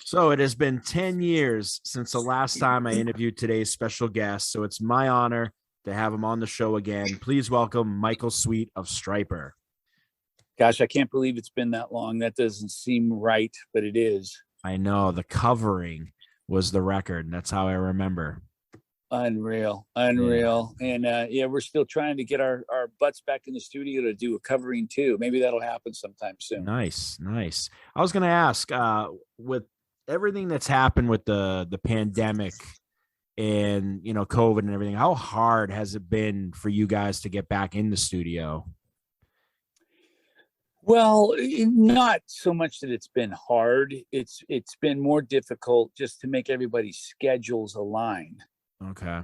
So it has been 10 years since the last time I interviewed today's special guest. So it's my honor to have him on the show again. Please welcome Michael Sweet of Stryper. Gosh, I can't believe it's been that long. That doesn't seem right, but it is. I know the covering was the record. And that's how I remember. Unreal. Yeah. And we're still trying to get our butts back in the studio to do a covering too. Maybe that'll happen sometime soon. Nice. I was going to ask, with everything that's happened with the pandemic and, COVID and everything, how hard has it been for you guys to get back in the studio? Well, not so much that it's been hard. It's been more difficult just to make everybody's schedules align. Okay.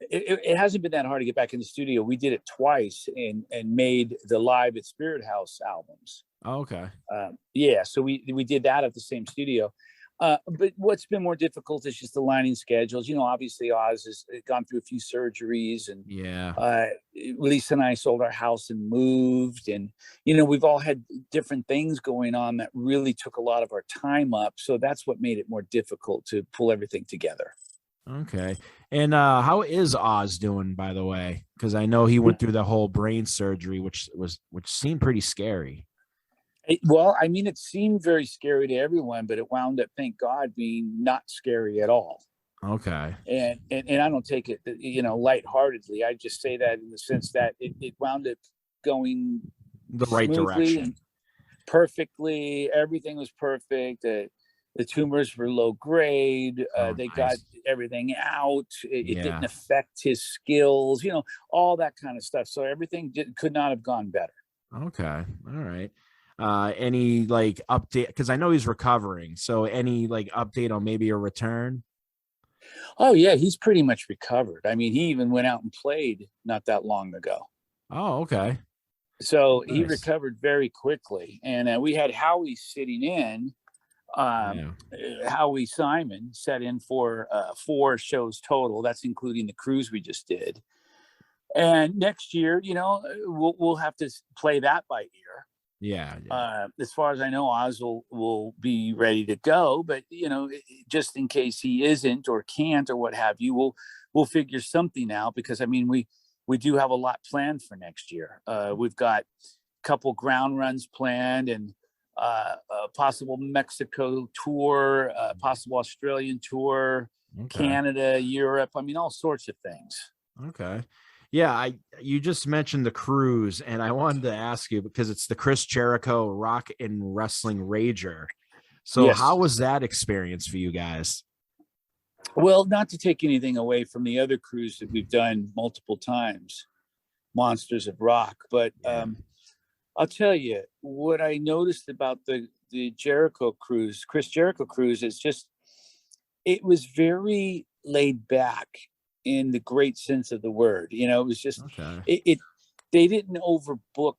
It hasn't been that hard to get back in the studio. We did it twice and made the Live at Spirit House albums. Okay. So we did that at the same studio. But what's been more difficult is just aligning schedules. Obviously Oz has gone through a few surgeries, and Lisa and I sold our house and moved, and we've all had different things going on that really took a lot of our time up. So that's what made it more difficult to pull everything together. Okay. And how is Oz doing, by the way? Because I know he went through the whole brain surgery, which seemed pretty scary. It seemed very scary to everyone, but it wound up, thank God, being not scary at all. Okay. And I don't take it, lightheartedly. I just say that in the sense that it wound up going the right direction, perfectly. Everything was perfect. The tumors were low grade. They got everything out. It didn't affect his skills, all that kind of stuff. So everything could not have gone better. Okay. All right. Any update? Because I know he's recovering. So any update on maybe a return? Oh yeah, he's pretty much recovered. I mean, he even went out and played not that long ago. Oh, okay. So nice. He recovered very quickly, and we had Howie sitting in. Howie Simon set in for 4 shows total. That's including the cruise we just did. And next year, we'll have to play that by ear. Yeah. As far as I know, Oz will be ready to go, but just in case he isn't or can't or what have you, we'll figure something out, because I mean we do have a lot planned for next year. We've got a couple ground runs planned, and a possible Mexico tour, possible Australian tour, Canada, Europe. I mean, all sorts of things. Okay. Yeah, you just mentioned the cruise, and I wanted to ask you, because it's the Chris Jericho Rock and Wrestling Rager. So yes. How was that experience for you guys? Well, not to take anything away from the other cruise that we've done multiple times, Monsters of Rock, but I'll tell you what I noticed about the Jericho cruise, Chris Jericho cruise, is just, it was very laid back in the great sense of the word. It was just, they didn't overbook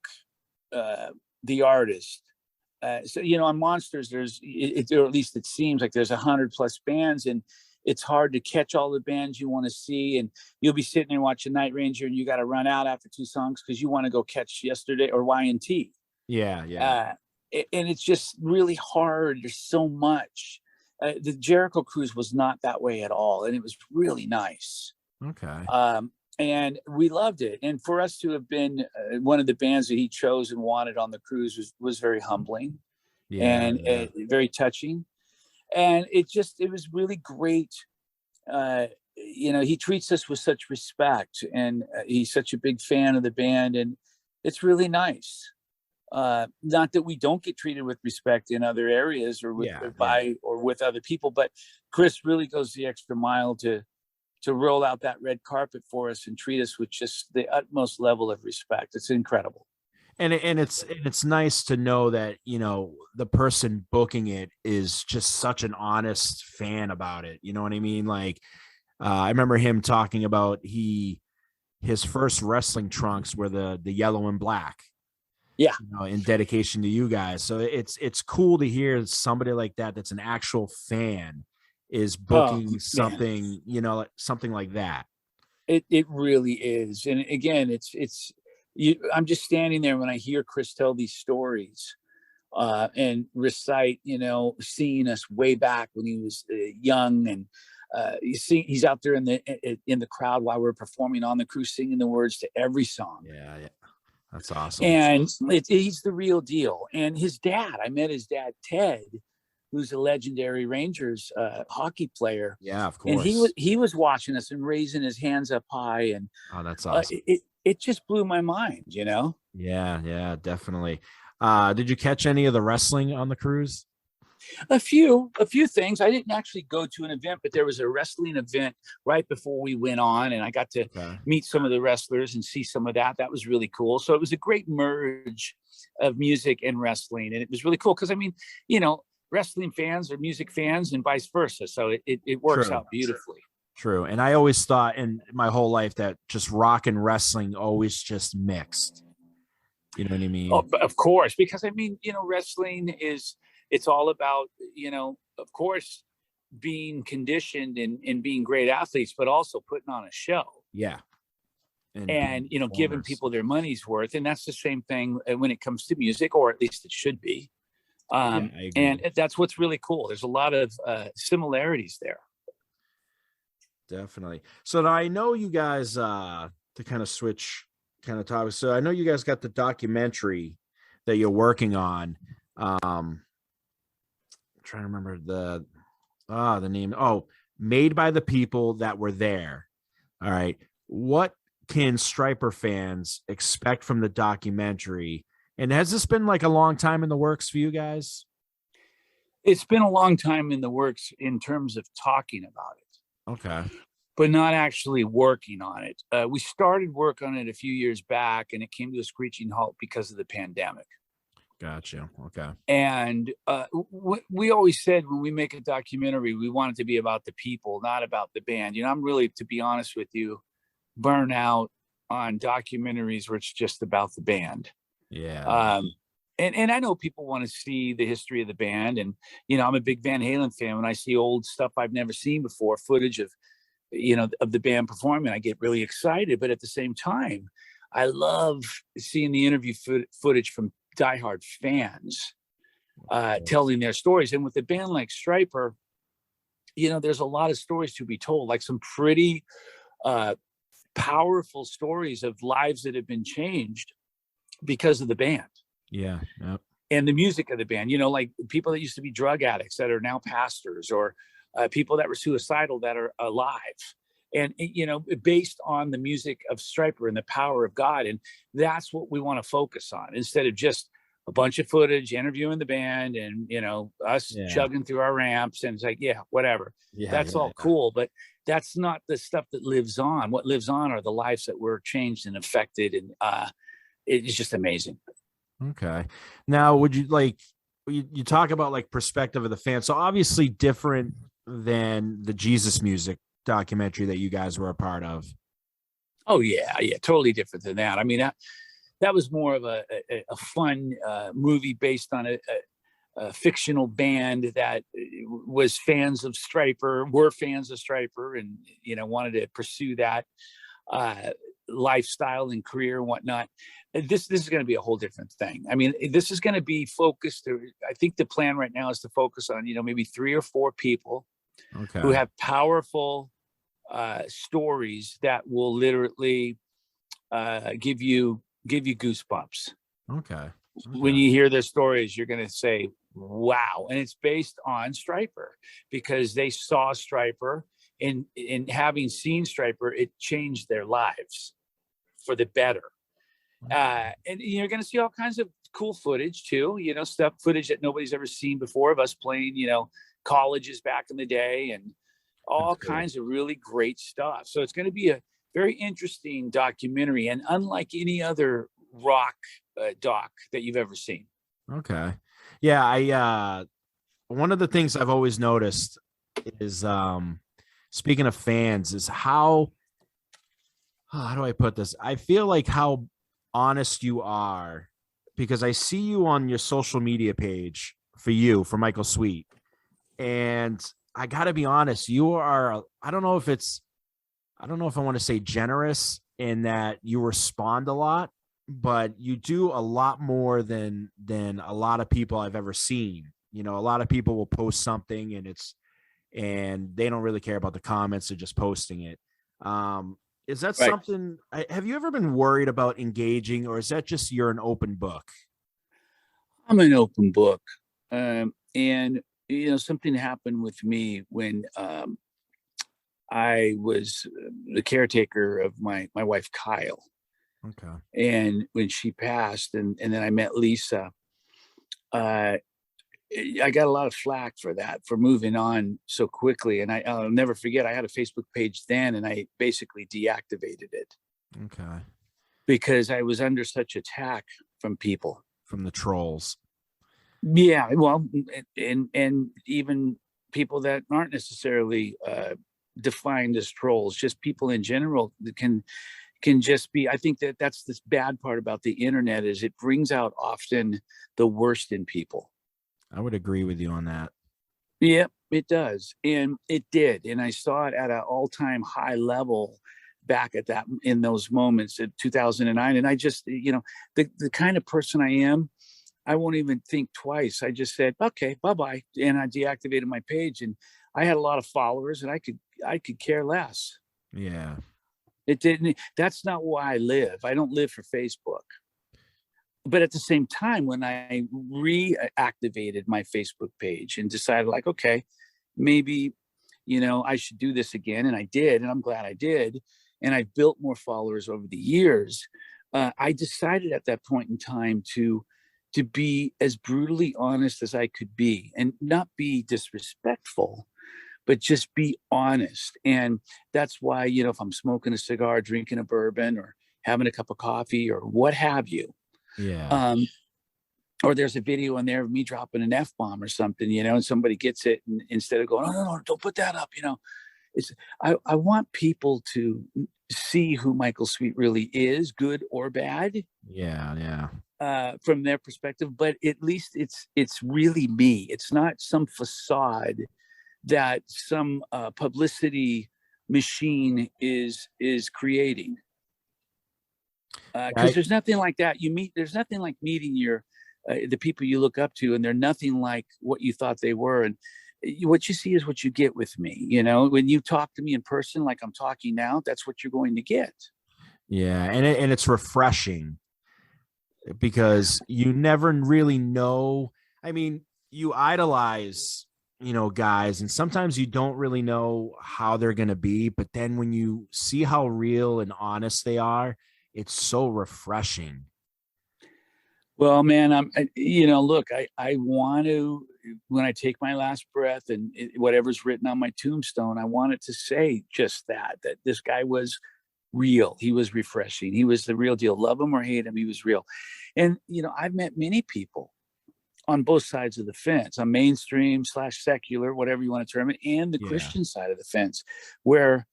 the artist. So, on Monsters, or at least it seems like there's 100+ bands, and it's hard to catch all the bands you want to see. And you'll be sitting there watching Night Ranger, and you got to run out after 2 songs because you want to go catch Yesterday or Y&T. Yeah. And it's just really hard. There's so much. The Jericho cruise was not that way at all, and it was really nice. Okay. And we loved it. And for us to have been one of the bands that he chose and wanted on the cruise was very humbling, and very touching. And it was really great. He treats us with such respect, and he's such a big fan of the band, and it's really nice. Not that we don't get treated with respect in other areas or with other people, but Chris really goes the extra mile to roll out that red carpet for us and treat us with just the utmost level of respect. It's incredible. And it's nice to know that, the person booking it is just such an honest fan about it. You know what I mean? I remember him talking about his first wrestling trunks were the yellow and black. Yeah. In dedication to you guys. So it's cool to hear somebody like that that's an actual fan is booking something, something like that. It really is. And again, I'm just standing there when I hear Chris tell these stories and recite, seeing us way back when he was young. And you see, he's out there in the crowd while we're performing on the cruise, singing the words to every song. Yeah, yeah. That's awesome. And he's the real deal. And his dad, I met his dad, Ted, who's a legendary Rangers hockey player. Yeah, of And course. he was watching us and raising his hands up high. And Oh, that's awesome. it just blew my mind, Yeah, yeah, definitely. Did you catch any of the wrestling on the cruise? A few things. I didn't actually go to an event, but there was a wrestling event right before we went on, and I got to meet some of the wrestlers and see some of that. That was really cool. So it was a great merge of music and wrestling, and it was really cool because, I mean, wrestling fans are music fans and vice versa. So it works out beautifully. True. And I always thought in my whole life that just rock and wrestling always just mixed. You know what I mean? Oh, of course, because I mean, wrestling it's all about, of course, being conditioned and being great athletes, but also putting on a show. Yeah. And giving people their money's worth. And that's the same thing when it comes to music, or at least it should be. And that's what's really cool. There's a lot of similarities there. Definitely. So now I know you guys, to kind of switch kind of topics. So I know you guys got the documentary that you're working on. Trying to remember the name. Oh, Made by the People That Were There. All right. What can Stryper fans expect from the documentary? And has this been like a long time in the works for you guys? It's been a long time in the works in terms of talking about it. Okay. But not actually working on it. We started work on it a few years back, and it came to a screeching halt because of the pandemic. Gotcha. Okay. And we always said when we make a documentary, we want it to be about the people, not about the band. I'm really, to be honest with you, burnt out on documentaries where it's just about the band. Yeah. And I know people want to see the history of the band. And, I'm a big Van Halen fan. When I see old stuff I've never seen before, footage of the band performing, I get really excited. But at the same time, I love seeing the interview footage from diehard fans telling their stories. And with a band like Stryper, there's a lot of stories to be told, like some pretty powerful stories of lives that have been changed because of the band. Yeah. Yep. And the music of the band, like people that used to be drug addicts that are now pastors, or people that were suicidal that are alive. And, based on the music of Stryper and the power of God. And that's what we want to focus on, instead of just a bunch of footage interviewing the band and, us chugging through our ramps. And it's like, whatever. That's all cool. But that's not the stuff that lives on. What lives on are the lives that were changed and affected. And it's just amazing. Okay. Now, would you you talk about like perspective of the fan? So obviously different than the Jesus Music documentary that you guys were a part of. Oh yeah, totally different than that. I mean, that was more of a fun movie based on a fictional band that was fans of Stryper, and wanted to pursue that lifestyle and career and whatnot. This is going to be a whole different thing. I mean, this is going to be focused. I think the plan right now is to focus on maybe 3 or 4 people who have powerful stories that will literally give you goosebumps. Okay. When you hear their stories, you're going to say, wow. And it's based on Stryper, because they saw Stryper, and having seen Stryper, it changed their lives for the better. And you're going to see all kinds of cool footage too, footage that nobody's ever seen before of us playing, colleges back in the day, and all kinds of really great stuff. So it's going to be a very interesting documentary, and unlike any other rock doc that you've ever seen. Okay. Yeah. I one of the things I've always noticed is, speaking of fans, is how do I put this? I feel like how honest you are, because I see you on your social media page for Michael Sweet. And I gotta be honest, you are, I don't know if I want to say generous in that you respond a lot, but you do a lot more than a lot of people I've ever seen. You know, a lot of people will post something and they don't really care about the comments, they're just posting it. Is that Right. something, have you ever been worried about engaging, or is that just you're an open book? I'm an open book. And something happened with me when I was the caretaker of my wife Kyle, Okay. and when she passed, and then I met Lisa. Uh, I got a lot of flack for that, for moving on so quickly, and I'll never forget. I had a Facebook page then, and I basically deactivated it Okay. because I was under such attack from people. From the trolls. Yeah, well, and even people that aren't necessarily defined as trolls, just people in general that can just be. I think that that's this bad part about the internet, is it brings out often the worst in people. I would agree with you on that. Yeah, it does, and it did, and I saw it at an all-time high level back at that in those moments in 2009. And I just, the kind of person I am, I won't even think twice. I just said, okay, bye bye. And I deactivated my page, and I had a lot of followers, and I could care less. Yeah. It didn't, that's not why I live. I don't live for Facebook. But at the same time, when I reactivated my Facebook page and decided, like, okay, maybe, I should do this again. And I did, and I'm glad I did. And I built more followers over the years. I decided at that point in time to be as brutally honest as I could be, and not be disrespectful, but just be honest. And that's why, if I'm smoking a cigar, drinking a bourbon, or having a cup of coffee, or what have you, Yeah. um, or there's a video in there of me dropping an F bomb or something, and somebody gets it, and instead of going, oh, no, no, don't put that up, it's, I want people to see who Michael Sweet really is, good or bad, Yeah. Yeah. from their perspective. But at least it's really me. It's not some facade that some publicity machine is creating. Because there's nothing like that. There's nothing like meeting the people you look up to, and they're nothing like what you thought they were. And what you see is what you get with me. When you talk to me in person, like I'm talking now, that's what you're going to get. Yeah. And it's refreshing because you never really know. I mean, you idolize, guys, and sometimes you don't really know how they're going to be. But then when you see how real and honest they are, it's so refreshing. Well, man, look, I want to, when I take my last breath, and whatever's written on my tombstone, I wanted to say just that this guy was real. He was refreshing. He was the real deal. Love him or hate him, he was real. And, I've met many people on both sides of the fence, on mainstream / secular, whatever you want to term it, and the Yeah. Christian side of the fence, where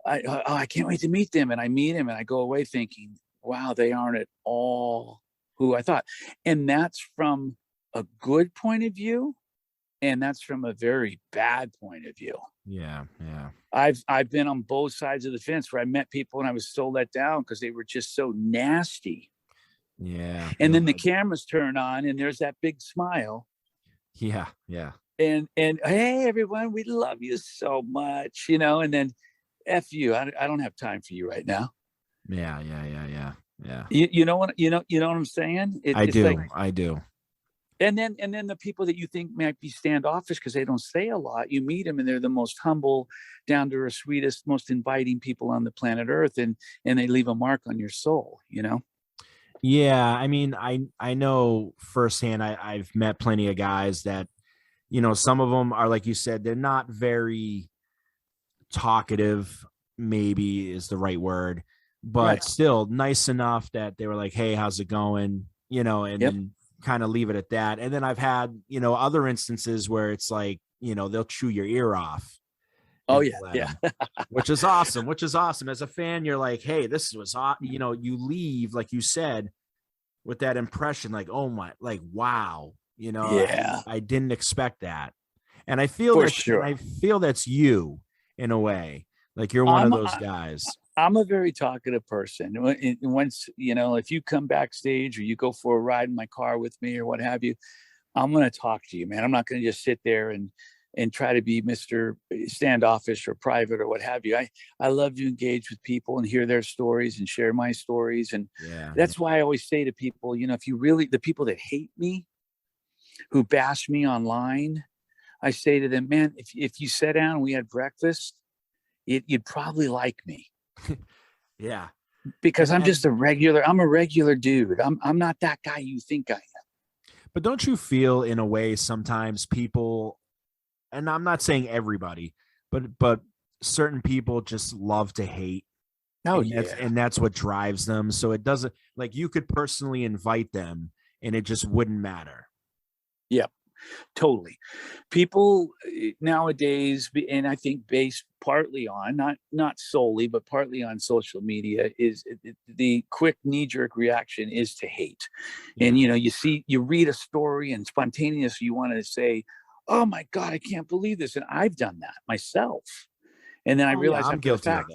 I can't wait to meet them. And I meet him, and I go away thinking, wow, they aren't at all who I thought. And that's from a good point of view, and that's from a very bad point of view. Yeah. Yeah. I've been on both sides of the fence, where I met people and I was so let down because they were just so nasty. Yeah. And No, then the cameras turn on, and there's that big smile. yeah. Yeah. And hey, everyone, we love you so much, and then F you. I don't have time for you right now. Yeah. Yeah. Yeah. Yeah. Yeah. You know what I'm saying? I It's do. like, I do. and then the people that you think might be standoffish because they don't say a lot, you meet them, and they're the most humble, down to earth, sweetest, most inviting people on the planet Earth, and they leave a mark on your soul. Yeah. I mean, I know firsthand, I've met plenty of guys that, some of them are, like you said, they're not very talkative, maybe is the right word, but Right. still nice enough that they were like, hey, how's it going? And Yep. then kind of leave it at that. And then I've had, other instances where it's like, they'll chew your ear off. Oh if you yeah, let yeah. 'em, which is awesome. Which is awesome. As a fan, you're like, hey, this was, you leave, like you said, with that impression, like, oh my, like, wow, Yeah, I didn't expect that. And I feel for that's, and sure. I feel that's you in a way. Like you're one of I'm those guys. I'm a very talkative person. Once, if you come backstage or you go for a ride in my car with me or what have you, I'm going to talk to you, man. I'm not going to just sit there and try to be Mr. Standoffish or private or what have you. I love to engage with people and hear their stories and share my stories. And Yeah. that's why I always say to people, if you really, the people that hate me, who bash me online, I say to them, man, if you sat down and we had breakfast, you'd probably like me. Yeah. Because And, I'm a regular dude. I'm not that guy you think I am. but don't you feel in a way sometimes people, and I'm not saying everybody, but certain people just love to hate. Oh And yeah. that's what drives them. So it doesn't, like, you could personally invite them and it just wouldn't matter. Yeah, totally. People nowadays, and I think based partly on, not solely, but partly on social media, is the quick knee-jerk reaction is to hate. Yeah. And you read a story and spontaneously you want to say, oh my God, I can't believe this. And I've done that myself. And then I Oh, yeah, realized I'm after the guilty of fact,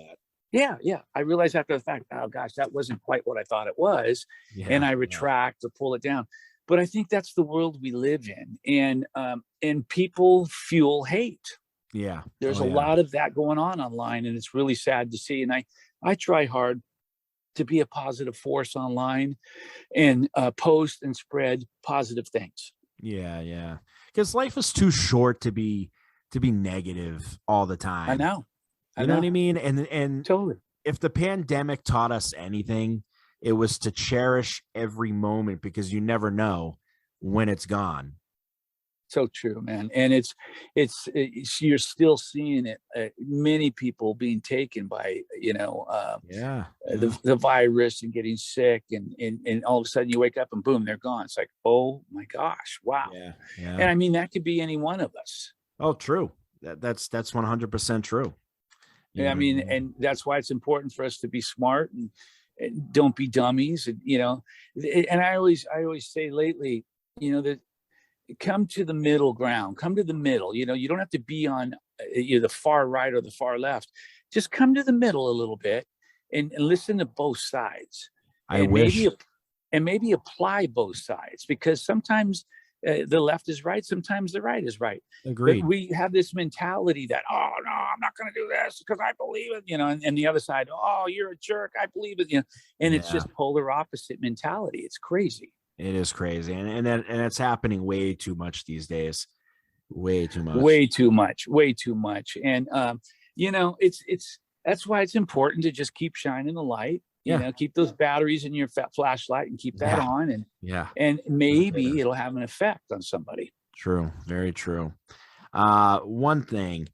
that. yeah, I realized after the fact, oh gosh, that wasn't quite what I thought it was. And Yeah. I Yeah. retract or pull it down. But I think that's the world we live in. And people fuel hate. Yeah. There's Oh, a yeah. lot of that going on online, and it's really sad to see. And I try hard to be a positive force online and post and spread positive things. Yeah. Yeah. Because life is too short to be negative all the I time. know. I You know what I know. mean? And Totally. if the pandemic taught us anything, it was to cherish every moment because you never know when it's gone. So true, man. And it's you're still seeing it. Many people being taken by, Yeah. the virus and getting sick, and all of a sudden you wake up and boom, they're gone. It's like, oh my gosh, wow. Yeah. And Yeah. I mean, that could be any one of us. Oh, true. That's 100% true. You And know I what I mean, mean? and that's why it's important for us to be smart and don't be dummies. And I always say lately, that come to the middle ground, come to the middle. You don't have to be on the far right or the far left. Just come to the middle a little bit and listen to both sides, I and wish. maybe apply both sides, because sometimes the left is right, sometimes the right is right. But Agreed. we have this mentality that, oh no, I'm not going to do this because I believe it, and the other side, oh, you're a jerk, I believe it, and it's Yeah, just polar opposite mentality. It's crazy. it is crazy, and it's happening way too much these days. Way too much. Way too much. And it's that's why it's important to just keep shining the light, Yeah. keep those batteries in your flashlight and keep that Yeah. on, and Yeah. maybe it'll have an effect on somebody. True. Very true. One thing.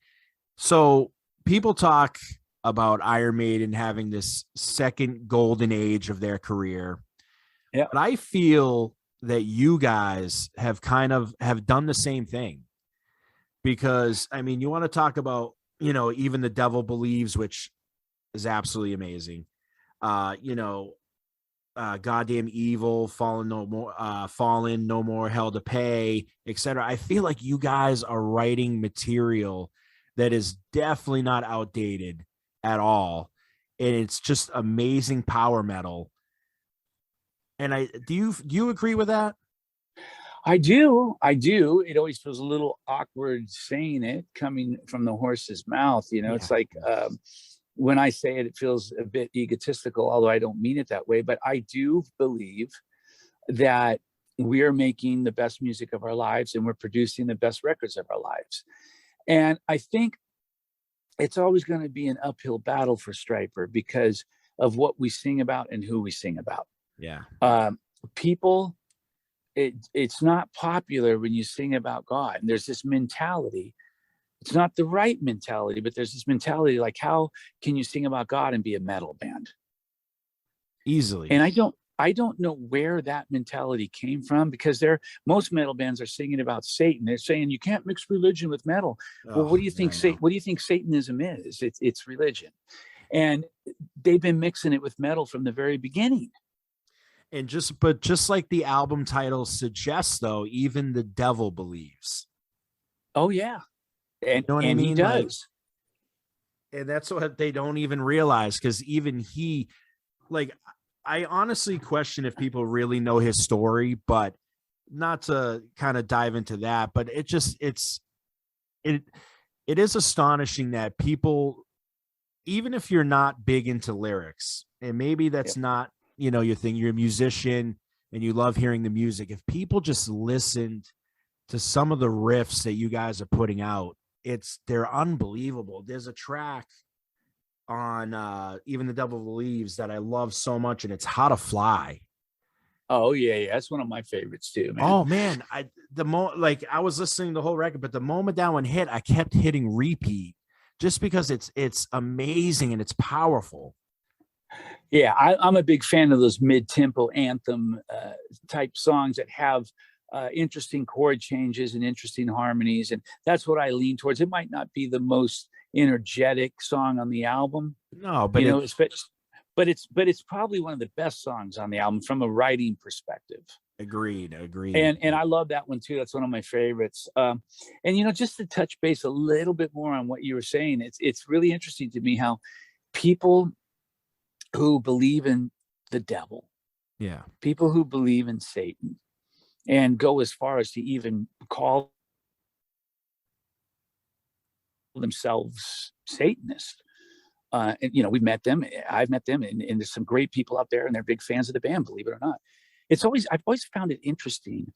So people talk about Iron Maiden having this second golden age of their career. Yeah. But I feel that you guys have have done the same thing, because I mean, you want to talk about, even The Devil Believes, which is absolutely amazing. Uh, you know, Goddamn Evil, Fallen, No More Hell to Pay, etc. I feel like you guys are writing material that is definitely not outdated at all, and it's just amazing power metal. And do you agree with that? I do. It always feels a little awkward saying it coming from the horse's mouth. Yeah. It's like, when I say it, it feels a bit egotistical, although I don't mean it that way. But I do believe that we are making the best music of our lives and we're producing the best records of our lives. And I think it's always going to be an uphill battle for Stryper because of what we sing about and who we sing about. Yeah. People, it's not popular when you sing about God. And there's this mentality. It's not the right mentality, but there's this mentality like, how can you sing about God and be a metal band? Easily. And I don't know where that mentality came from, because most metal bands are singing about Satan. They're saying you can't mix religion with metal. Well, what do you think what do you think Satanism is? It's religion. And they've been mixing it with metal from the very beginning. And just like the album title suggests, though, even the devil believes. Oh yeah. And You know what I he mean? does. And that's what they don't even realize, because even he, like, I honestly question if people really know his story, but not to kind of dive into that, but it it is astonishing that people, even if you're not big into lyrics, and maybe Yeah. that's not, your thing, you're a musician and you love hearing the music, if people just listened to some of the riffs that you guys are putting out, they're unbelievable. There's a track on Even the Devil Believes that I love so much, and it's How to Fly. Oh yeah, yeah. That's one of my favorites too, man. Oh man, I was listening to the whole record, but the moment that one hit, I kept hitting repeat just because it's amazing and it's powerful. Yeah, I'm a big fan of those mid-tempo anthem type songs that have interesting chord changes and interesting harmonies, and that's what I lean towards. It might not be the most energetic song on the album, No, but you know, but it's probably one of the best songs on the album from a writing perspective. agreed. And I love that one too. That's one of my favorites. And just to touch base a little bit more on what you were saying, it's really interesting to me how people who believe in the devil, Yeah. people who believe in Satan, and go as far as to even call themselves Satanists. And we've met them. I've met them, and there's some great people out there, and they're big fans of the band, believe it or not. I've always found it interesting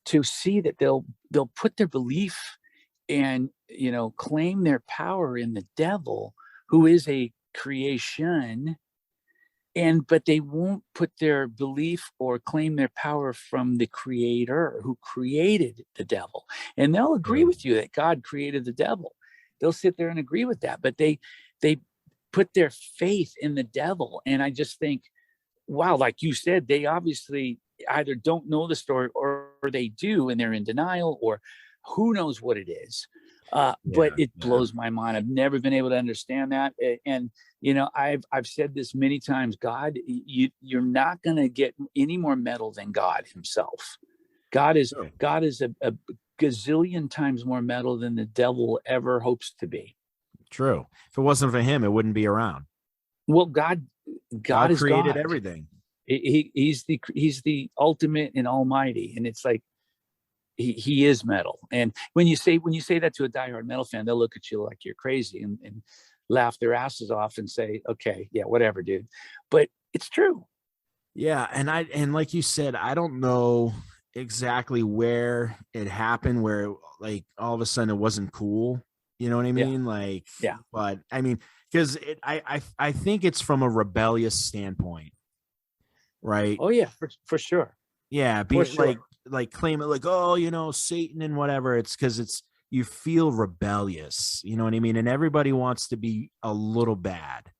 to see that they'll put their belief and claim their power in the devil, who is a creation, but they won't put their belief or claim their power from the creator who created the devil. And they'll agree with you that God created the devil. They'll sit there and agree with that, but they put their faith in the devil. And I just think, wow, like you said, they obviously either don't know the story, or they do and they're in denial, or who knows what it is. But it blows my mind. I've never been able to understand that. And I've said this many times. God, you're not going to get any more metal than God himself. God is a gazillion times more metal than the devil ever hopes to be. True. If it wasn't for him, it wouldn't be around. Well, God is created God. everything. He's the ultimate and almighty, and it's like he is metal. And when you say that to a diehard metal fan, they'll look at you like you're crazy and laugh their asses off and say, okay, yeah, whatever, dude. But it's true. Yeah, and like you said, I don't know exactly where it happened, where like all of a sudden it wasn't cool. You know what I mean? Like, yeah. But I mean, because I think it's from a rebellious standpoint, right? Oh yeah, for sure. Yeah, being like claim it like, oh, Satan and whatever. It's because you feel rebellious. You know what I mean? And everybody wants to be a little bad.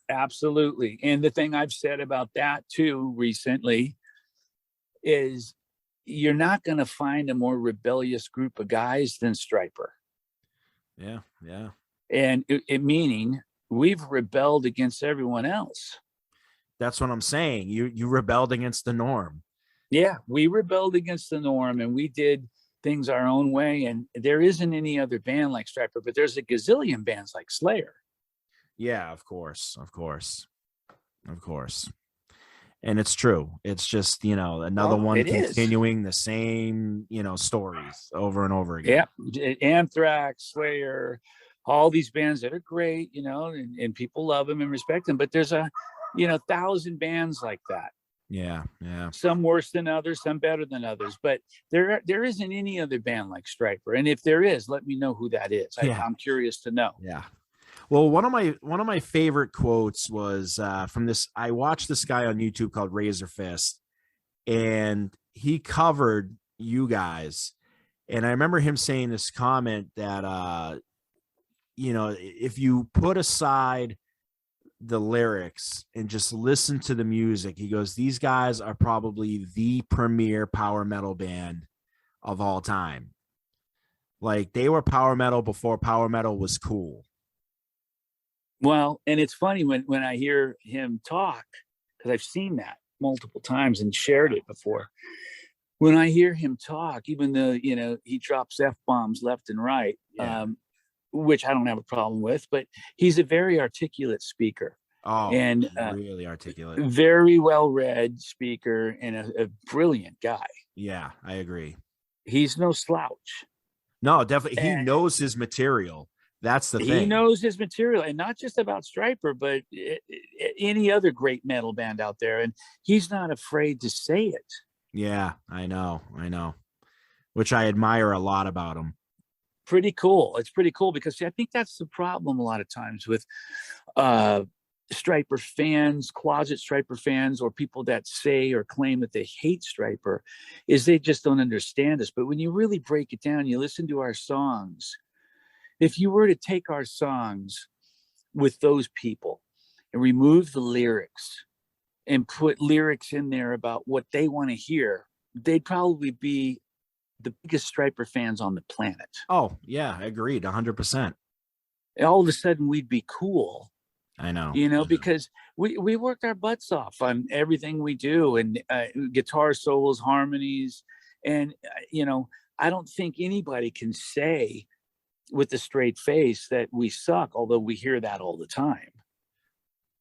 Absolutely. And the thing I've said about that too recently is you're not going to find a more rebellious group of guys than Stryper. Yeah. And it meaning we've rebelled against everyone else. That's what I'm saying. You rebelled against the norm. Yeah, we rebelled against the norm, and we did things our own way. And there isn't any other band like Stryper, but there's a gazillion bands like Slayer. Yeah, of course. And it's true. It's just, another one continuing the same, stories over and over again. Yeah. Anthrax, Slayer, all these bands that are great, and people love them and respect them. But there's 1,000 bands like that. Yeah. Some worse than others, some better than others. But there isn't any other band like Stryper. And if there is, let me know who that is. I'm curious to know. Yeah. Well, one of my favorite quotes was from this. I watched this guy on YouTube called Razor Fist, and he covered you guys. And I remember him saying this comment that, if you put aside the lyrics and just listen to the music, he goes, these guys are probably the premier power metal band of all time. Like, they were power metal before power metal was cool. Well, and it's funny when I hear him talk, because I've seen that multiple times and shared it before. When I hear him talk, even though, he drops F-bombs left and right, which I don't have a problem with, but he's a very articulate speaker Oh, and really articulate. very well read speaker and a brilliant guy. Yeah, I agree. He's no slouch. No, definitely. He And knows his material. That's the he thing. knows his material, and not just about Stryper, but any other great metal band out there. And he's not afraid to say it. Yeah, I know. Which I admire a lot about him. Pretty cool. It's pretty cool because see, I think that's the problem a lot of times with Stryper fans, closet Stryper fans, or people that say or claim that they hate Stryper, is they just don't understand us. But when you really break it down, you listen to our songs. If you were to take our songs with those people and remove the lyrics and put lyrics in there about what they want to hear, they'd probably be the biggest Stryper fans on the planet. Oh, yeah, agreed. 100%. All of a sudden we'd be cool, I know. because we worked our butts off on everything we do, and guitar solos, harmonies. And, I don't think anybody can say with a straight face that we suck, although we hear that all the time.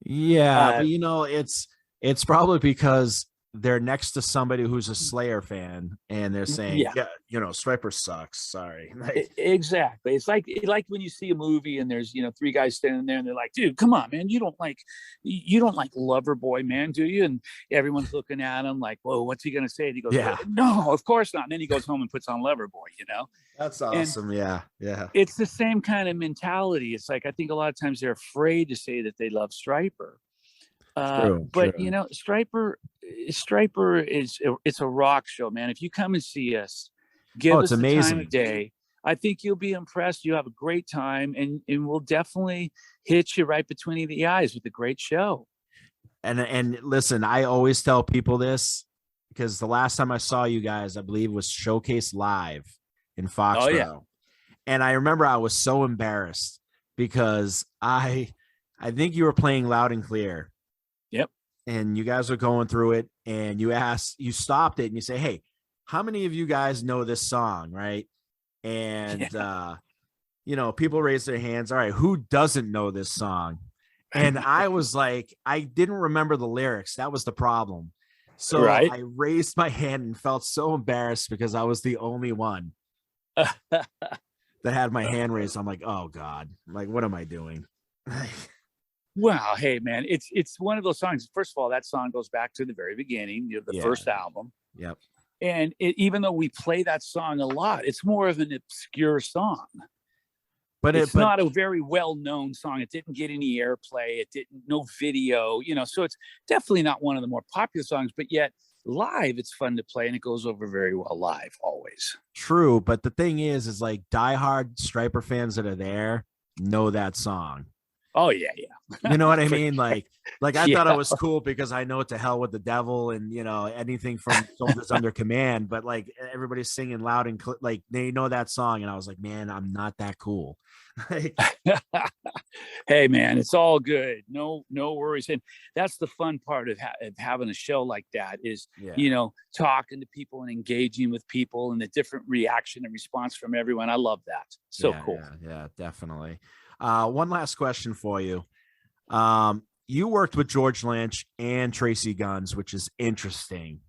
Yeah, but it's probably because they're next to somebody who's a Slayer fan and they're saying, yeah, Stryper sucks. Sorry. Exactly. It's like when you see a movie and there's, three guys standing there and they're like, dude, come on, man. You don't like Loverboy, man, do you? And everyone's looking at him like, whoa, what's he going to say? And he goes, yeah, no, of course not. And then he goes home and puts on Loverboy, That's awesome. And yeah. It's the same kind of mentality. It's like, I think a lot of times they're afraid to say that they love Stryper. True. Stryper it's a rock show, man. If you come and see us, give us the time of day, I think you'll be impressed. You have a great time, and we'll definitely hit you right between the eyes with a great show. And listen, I always tell people this because the last time I saw you guys, I believe, was Showcase Live in Foxborough. Oh, yeah. And I remember I was so embarrassed because I think you were playing Loud and Clear. Yep. And you guys are going through it, and you stopped it and you say, hey, how many of you guys know this song? Right. And, people raise their hands. All right. Who doesn't know this song? And I was like, I didn't remember the lyrics. That was the problem. So right. I raised my hand and felt so embarrassed because I was the only one that had my hand raised. I'm like, oh God, like, what am I doing? Wow. Hey, man, it's one of those songs. First of all, that song goes back to the very beginning, the first album. Yep. And even though we play that song a lot, it's more of an obscure song. But it's not a very well-known song. It didn't get any airplay. It didn't, no video, so it's definitely not one of the more popular songs, but yet live, it's fun to play and it goes over very well live always. True. But the thing is like diehard Stryper fans that are there know that song. Oh yeah. You know what I mean? Like I thought it was cool because I know To Hell with the Devil and anything from Soldiers Under Command, but like everybody's singing loud and like they know that song, and I was like, man, I'm not that cool. Hey man, it's all good. No worries. And that's the fun part of having a show like that is, talking to people and engaging with people and the different reaction and response from everyone. I love that. So cool. Yeah, definitely. One last question for you. You worked with George Lynch and Tracy Guns, which is interesting,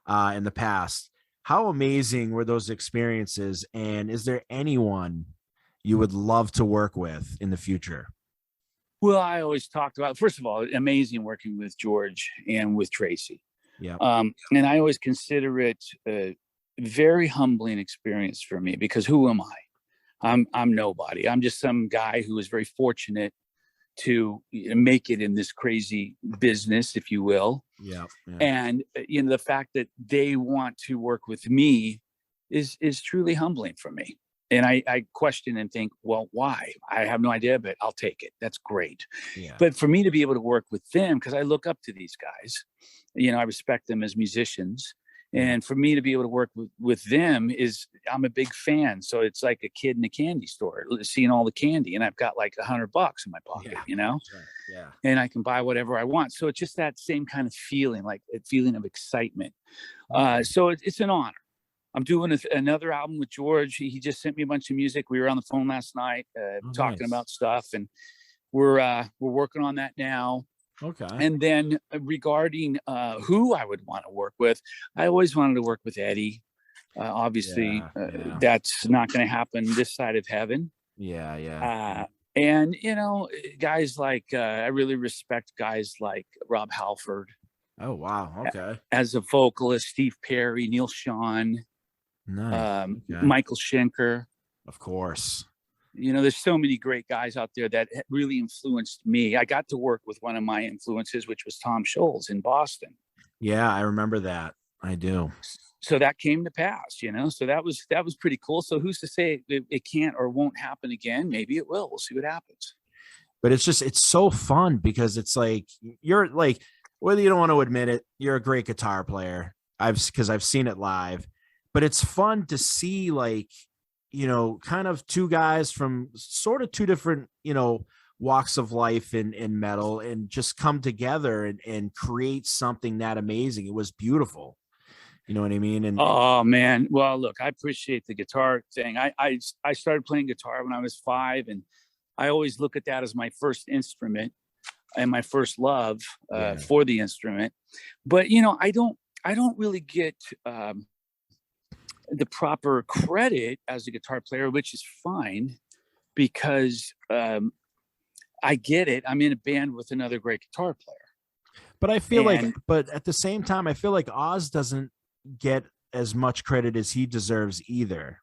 in the past. How amazing were those experiences? And is there anyone you would love to work with in the future? Well, I always talked about, first of all, amazing working with George and with Tracy. Yeah. And I always consider it a very humbling experience for me because who am I? I'm nobody. I'm just some guy who was very fortunate to make it in this crazy business, if you will. Yeah. And the fact that they want to work with me is truly humbling for me. And I question and think, well, why? I have no idea, but I'll take it. That's great. Yeah. But for me to be able to work with them, because I look up to these guys, I respect them as musicians. And for me to be able to work with them is, I'm a big fan. So it's like a kid in a candy store seeing all the candy, and I've got like $100 in my pocket, Yeah. and I can buy whatever I want. So it's just that same kind of feeling, like a feeling of excitement. So it's an honor. I'm doing another album with George. He just sent me a bunch of music. We were on the phone last night Oh, talking nice. about stuff, and we're working on that now. Okay. And then regarding who I would want to work with, I always wanted to work with Eddie. Obviously, Yeah. Yeah. that's not going to happen this side of heaven. Yeah. Yeah. Uh, and guys like I really respect guys like Rob Halford Oh, wow. Okay. as a vocalist, Steve Perry, Neil Sean, Nice. Okay. Michael Schenker. Of course. There's so many great guys out there that really influenced me. I got to work with one of my influences, which was Tom Scholz in Boston. Yeah, I remember that. I do. So that came to pass, so that was pretty cool. So who's to say it can't or won't happen again? Maybe it will. We'll see what happens. But it's so fun because it's like you're like, whether you don't want to admit it, you're a great guitar player. Because I've seen it live, but it's fun to see, like, kind of two guys from sort of two different, walks of life in metal, and just come together and create something that amazing. It was beautiful. You know what I mean? And oh man, well look, I appreciate the guitar thing. I started playing guitar when I was 5, and I always look at that as my first instrument and my first love for the instrument. But I don't really get the proper credit as a guitar player, which is fine, because I get it. I'm in a band with another great guitar player. But I feel but at the same time, I feel like Oz doesn't get as much credit as he deserves either.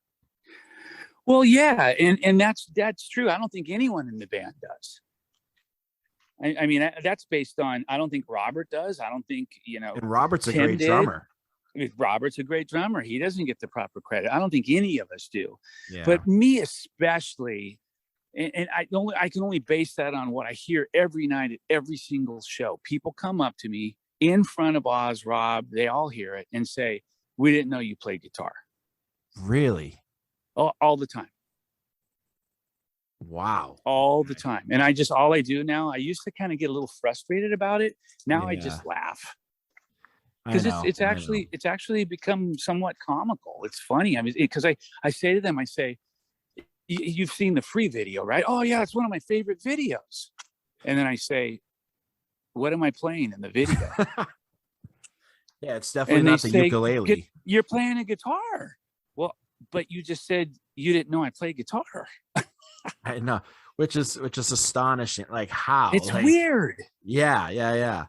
Well, yeah, and that's true. I don't think anyone in the band does. I mean, that's based on, I don't think Robert does. I don't think, And Robert's a Tim great drummer. Robert's a great drummer. He doesn't get the proper credit. I don't think any of us do. Yeah. But me especially, and I can only base that on what I hear every night at every single show. People come up to me in front of Oz, Rob, they all hear it and say, "We didn't know you played guitar." Really? All the time. Wow. All the time. And all I do now, I used to kind of get a little frustrated about it. Now I just laugh. Because it's actually become somewhat comical. It's funny. I mean, because I say to them, I say, "You've seen the Free video, right?" "Oh yeah, it's one of my favorite videos." And then I say, "What am I playing in the video?" Yeah, it's definitely not the ukulele. "You're playing a guitar." "Well, but you just said you didn't know I play guitar." I know, which is astonishing. Like, how? It's weird. Yeah.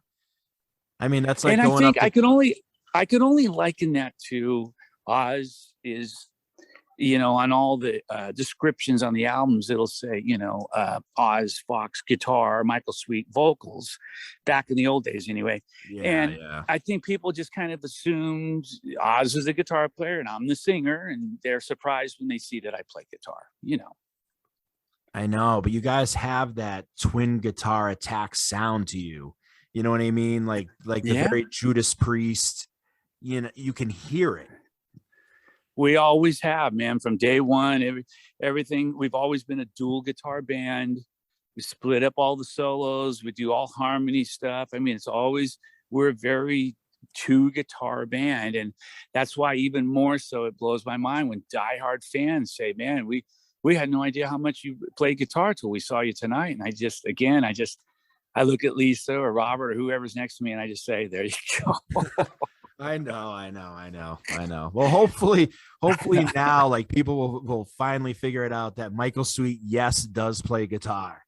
I mean, that's like, and going I think I could only liken that to Oz is, on all the descriptions on the albums, it'll say, Oz Fox guitar, Michael Sweet vocals, back in the old days anyway. Yeah. I think people just kind of assumed Oz is a guitar player and I'm the singer, and they're surprised when they see that I play guitar, I know, but you guys have that twin guitar attack sound to you. You know what I mean? Like the very Judas Priest, you can hear it. We always have, man, from day one, everything. We've always been a dual guitar band. We split up all the solos. We do all harmony stuff. I mean, we're a very 2-guitar band. And that's why even more so, it blows my mind when diehard fans say, "Man, we had no idea how much you play guitar till we saw you tonight." And I look at Lisa or Robert or whoever's next to me, and I just say, "There you go." I know. Well, hopefully now, like, people will finally figure it out that Michael Sweet, yes, does play guitar.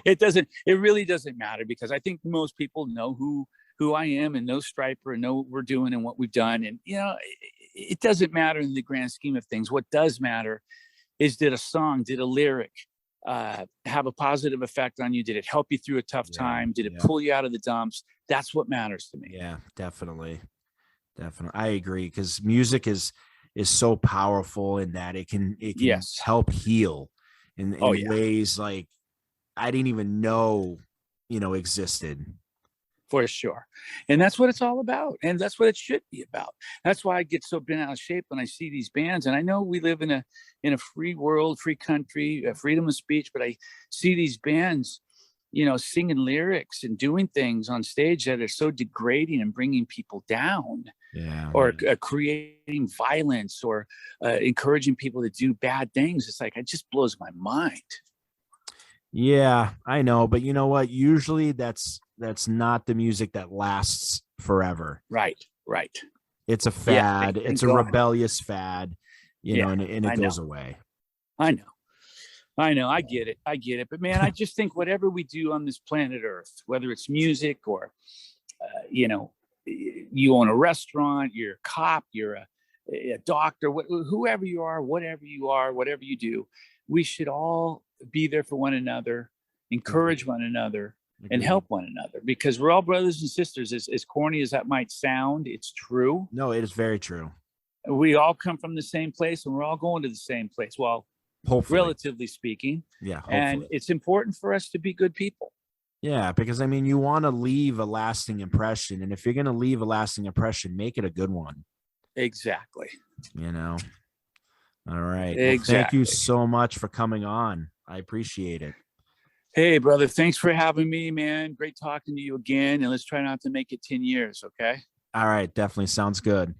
It really doesn't matter, because I think most people know who I am and know Stryper and know what we're doing and what we've done. And, it doesn't matter in the grand scheme of things. What does matter is, did a lyric have a positive effect on you? Did it help you through a tough time? Did it pull you out of the dumps? That's what matters to me. Yeah, definitely. I agree, because music is so powerful in that it can help heal in ways like I didn't even know, existed. For sure. And that's what it's all about. And that's what it should be about. That's why I get so bent out of shape when I see these bands. And I know we live in a free world, free country, freedom of speech, but I see these bands singing lyrics and doing things on stage that are so degrading and bringing people down, Yeah. or creating violence, or encouraging people to do bad things. It's like, it just blows my mind. Yeah, I know, but you know what? Usually that's not the music that lasts forever. Right. It's a Yeah. fad. Thank It's a God. rebellious fad, Yeah, and it I know. goes away. I know. I get it. But man, I just think whatever we do on this planet Earth, whether it's music or, you own a restaurant, you're a cop, you're a doctor, whoever you are, whatever you do, we should all be there for one another, encourage one another, and help one another, because we're all brothers and sisters. As corny as that might sound, it's true. No, it is very true. We all come from the same place, and we're all going to the same place. Well, Hopefully. relatively speaking. Yeah. Hopefully. And it's important for us to be good people. Yeah, because I mean, you want to leave a lasting impression, and if you're going to leave a lasting impression, make it a good one. Exactly. All right. Exactly. Well, thank you so much for coming on. I appreciate it. Hey, brother, thanks for having me, man. Great talking to you again. And let's try not to make it 10 years. Okay. All right. Definitely sounds good.